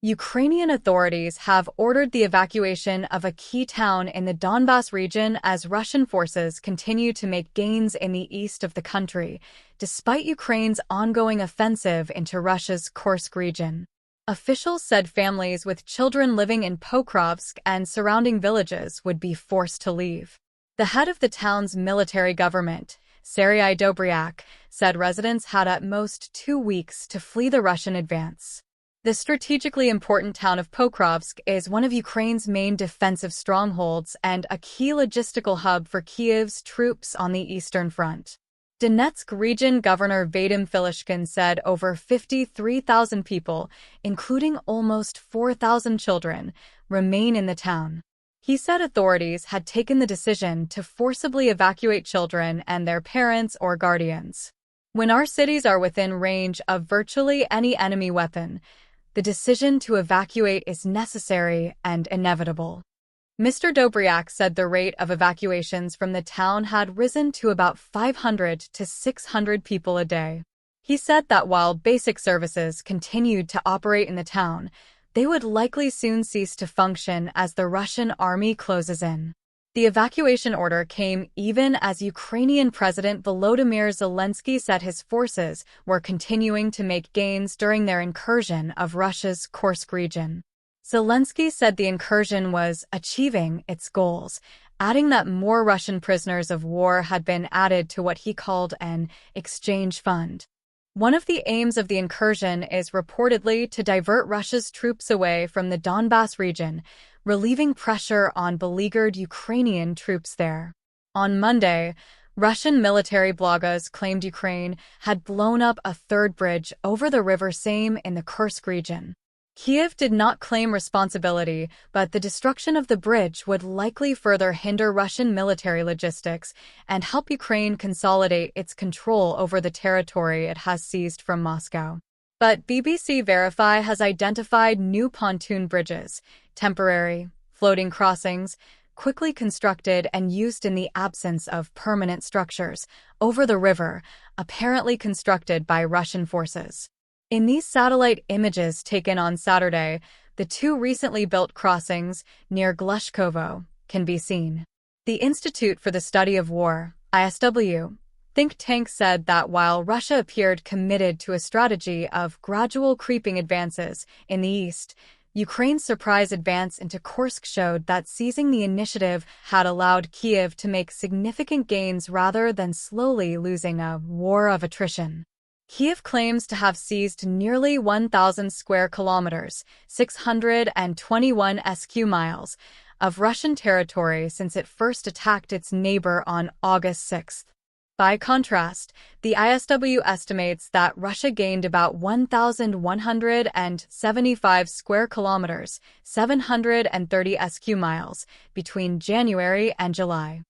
Ukrainian authorities have ordered the evacuation of a key town in the Donbas region as Russian forces continue to make gains in the east of the country, despite Ukraine's ongoing offensive into Russia's Kursk region. Officials said families with children living in Pokrovsk and surrounding villages would be forced to leave. The head of the town's military government, Serhiy Dobryak, said residents had at most 2 weeks to flee the Russian advance. The strategically important town of Pokrovsk is one of Ukraine's main defensive strongholds and a key logistical hub for Kyiv's troops on the Eastern Front. Donetsk Region Governor Vadim Filishkin said over 53,000 people, including almost 4,000 children, remain in the town. He said authorities had taken the decision to forcibly evacuate children and their parents or guardians. When our cities are within range of virtually any enemy weapon, the decision to evacuate is necessary and inevitable. Mr. Dobryak said the rate of evacuations from the town had risen to about 500 to 600 people a day. He said that while basic services continued to operate in the town, they would likely soon cease to function as the Russian army closes in. The evacuation order came even as Ukrainian President Volodymyr Zelensky said his forces were continuing to make gains during their incursion of Russia's Kursk region. Zelensky said the incursion was achieving its goals, adding that more Russian prisoners of war had been added to what he called an exchange fund. One of the aims of the incursion is reportedly to divert Russia's troops away from the Donbas region, relieving pressure on beleaguered Ukrainian troops there. On Monday, Russian military bloggers claimed Ukraine had blown up a third bridge over the River Same in the Kursk region. Kyiv did not claim responsibility, but the destruction of the bridge would likely further hinder Russian military logistics and help Ukraine consolidate its control over the territory it has seized from Moscow. But BBC Verify has identified new pontoon bridges, temporary, floating crossings, quickly constructed and used in the absence of permanent structures, over the river, apparently constructed by Russian forces. In these satellite images taken on Saturday, the two recently built crossings near Glushkovo can be seen. The Institute for the Study of War, ISW, think tank said that while Russia appeared committed to a strategy of gradual creeping advances in the east, Ukraine's surprise advance into Kursk showed that seizing the initiative had allowed Kyiv to make significant gains rather than slowly losing a war of attrition. Kyiv claims to have seized nearly 1,000 square kilometers, 621 sq miles, of Russian territory since it first attacked its neighbor on August 6. By contrast, the ISW estimates that Russia gained about 1,175 square kilometers, 730 sq miles, between January and July.